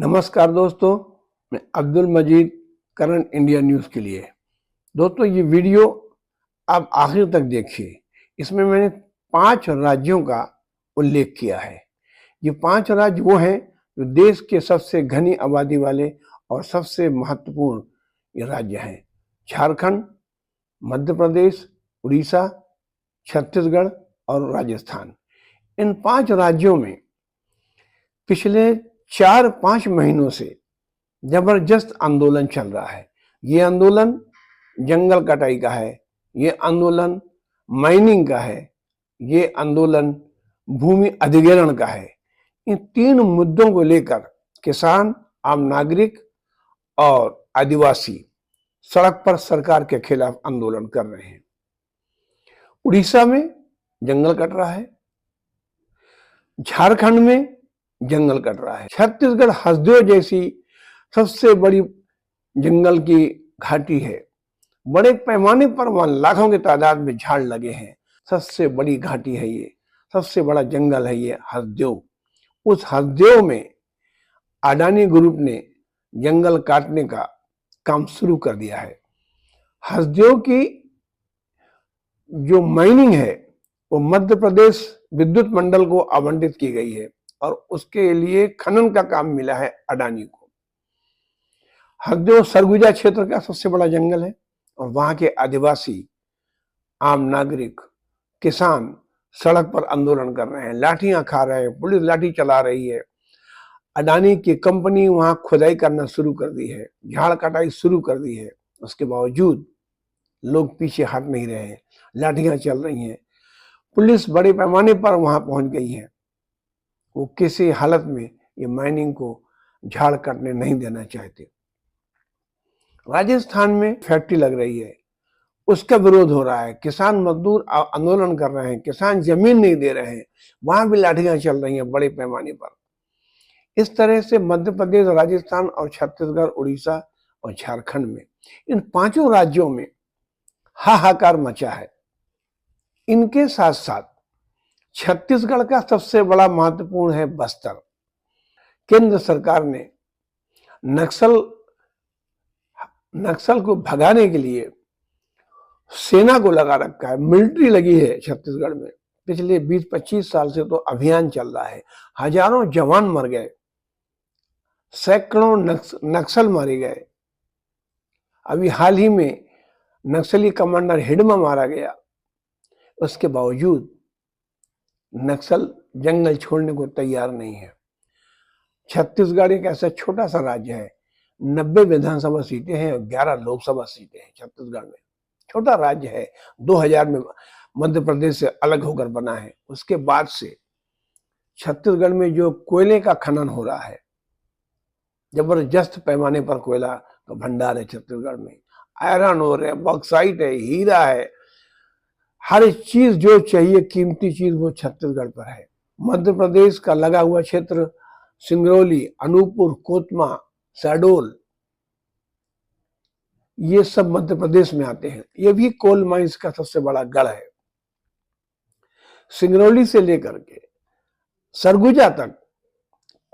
नमस्कार दोस्तों, मैं अब्दुल मजीद करंट इंडिया न्यूज़ के लिए। दोस्तों, ये वीडियो आप आखिर तक देखिए। इसमें मैंने 5 राज्यों का उल्लेख किया है। ये 5 राज्य वो हैं जो देश के सबसे घनी आबादी वाले और सबसे महत्वपूर्ण ये राज्य हैं। झारखंड, मध्य प्रदेश, उड़ीसा, छत्तीसगढ़ और राजस्थान। इन 5 राज्यों में पिछले 4-5 महीनों से जबरदस्त आंदोलन चल रहा है। ये आंदोलन जंगल कटाई का है, ये आंदोलन माइनिंग का है, ये आंदोलन भूमि अधिग्रहण का है। इन 3 मुद्दों को लेकर किसान, आम नागरिक और आदिवासी सड़क पर सरकार के खिलाफ आंदोलन कर रहे हैं। उड़ीसा में जंगल कट रहा है, झारखंड में जंगल कट रहा है, छत्तीसगढ़ हसदेव जैसी सबसे बड़ी जंगल की घाटी है। बड़े पैमाने पर वहां लाखों की तादाद में झाड़ लगे हैं। सबसे बड़ी घाटी है ये, सबसे बड़ा जंगल है ये हसदेव। उस हसदेव में अडानी ग्रुप ने जंगल काटने का काम शुरू कर दिया है। हसदेव की जो माइनिंग है वो मध्य प्रदेश विद्युत मंडल को आवंटित की गई है और उसके लिए खनन का काम मिला है अडानी को। हसदेव सरगुजा क्षेत्र का सबसे बड़ा जंगल है और वहां के आदिवासी, आम नागरिक, किसान सड़क पर आंदोलन कर रहे हैं, लाठियां खा रहे हैं, पुलिस लाठी चला रही है। अडानी की कंपनी वहां खुदाई करना शुरू कर दी है, झाड़ कटाई शुरू कर दी है। उसके बावजूद लोग पीछे हट नहीं रहे हैं, लाठियां चल रही हैं। पुलिस बड़े पैमाने पर वहां पहुंच गई है। वो किसी हालत में ये माइनिंग को झाड़ काटने नहीं देना चाहते। राजस्थान में फैक्ट्री लग रही है, उसका विरोध हो रहा है। किसान मजदूर आंदोलन कर रहे हैं, किसान जमीन नहीं दे रहे हैं, वहां भी लाठियां चल रही हैं बड़े पैमाने पर। इस तरह से मध्य प्रदेश, राजस्थान और छत्तीसगढ़, उड़ीसा और झारखंड में, इन 5 राज्यों में हाहाकार मचा है। इनके साथ साथ छत्तीसगढ़ का सबसे बड़ा महत्वपूर्ण है बस्तर। केंद्र सरकार ने नक्सल को भगाने के लिए सेना को लगा रखा है, मिलिट्री लगी है छत्तीसगढ़ में। पिछले 20-25 साल से तो अभियान चल रहा है। हजारों जवान मर गए, सैकड़ों नक्सल मारे गए। अभी हाल ही में नक्सली कमांडर हिडमा मारा गया। उसके बावजूद नक्सल जंगल छोड़ने को तैयार नहीं है। छत्तीसगढ़ एक ऐसा छोटा सा राज्य है, 90 विधानसभा सीटें हैं और 11 लोकसभा सीटें हैं छत्तीसगढ़ में। छोटा राज्य है, 2000 में मध्य प्रदेश से अलग होकर बना है। उसके बाद से छत्तीसगढ़ में जो कोयले का खनन हो रहा है, जबरदस्त पैमाने पर कोयला का भंडार है छत्तीसगढ़ में। आयरन ओर है, बॉक्साइट है, हीरा है, हर चीज जो चाहिए कीमती चीज वो छत्तीसगढ़ पर है। मध्य प्रदेश का लगा हुआ क्षेत्र सिंगरौली, अनूपपुर, कोतमा, शहडोल, ये सब मध्य प्रदेश में आते हैं। ये भी कोल माइंस का सबसे बड़ा गढ़ है। सिंगरौली से लेकर के सरगुजा तक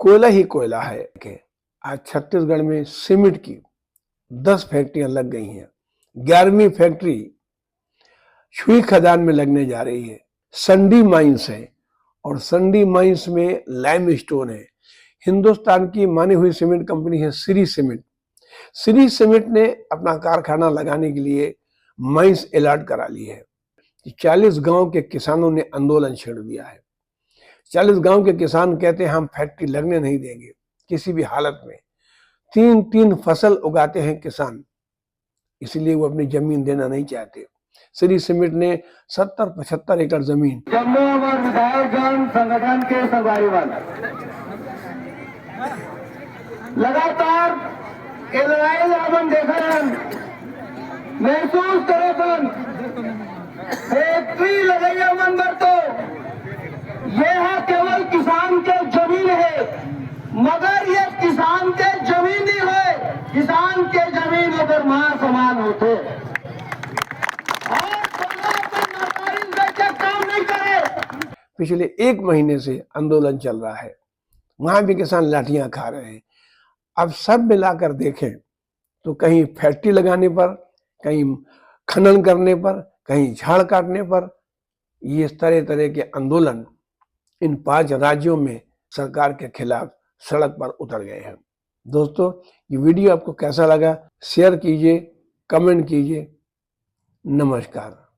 कोयला ही कोयला है। आज छत्तीसगढ़ में सीमेंट की 10 फैक्ट्रियां लग गई हैं। 11वीं फैक्ट्री छुई खदान में लगने जा रही है। संडी माइंस है और संडी माइंस में लाइमस्टोन है। हिंदुस्तान की मानी हुई सीमेंट कंपनी है श्री सीमेंट। श्री सीमेंट ने अपना कारखाना लगाने के लिए माइंस अलॉट करा ली है। 40 गांव के किसानों ने आंदोलन छेड़ दिया है। 40 गांव के किसान कहते हैं हम फैक्ट्री लगने नहीं देंगे किसी भी हालत में। 3-3 फसल उगाते हैं किसान, इसलिए वो अपनी जमीन देना नहीं चाहते। श्री सीमेंट ने 70-75 एकड़ जमीन जम्मू और विधायकगण संगठन के संगवारीवन लगातार ये लड़ाई हम देख रहे हैं, महसूस करे फैक्ट्री लगैया मंदिर तो यह केवल किसान के जमीन है, मगर ये किसान के जमीन ही है। किसान के जमीन अगर मां समान होते पिछले 1 महीने से आंदोलन चल रहा है। वहां भी किसान लाठियां खा रहे हैं। अब सब मिलाकर देखें तो कहीं फैक्ट्री लगाने पर, कहीं खनन करने पर, कहीं झाड़ काटने पर, ये तरह तरह के आंदोलन इन 5 राज्यों में सरकार के खिलाफ सड़क पर उतर गए हैं। दोस्तों, ये वीडियो आपको कैसा लगा शेयर कीजिए, कमेंट कीजिए। नमस्कार।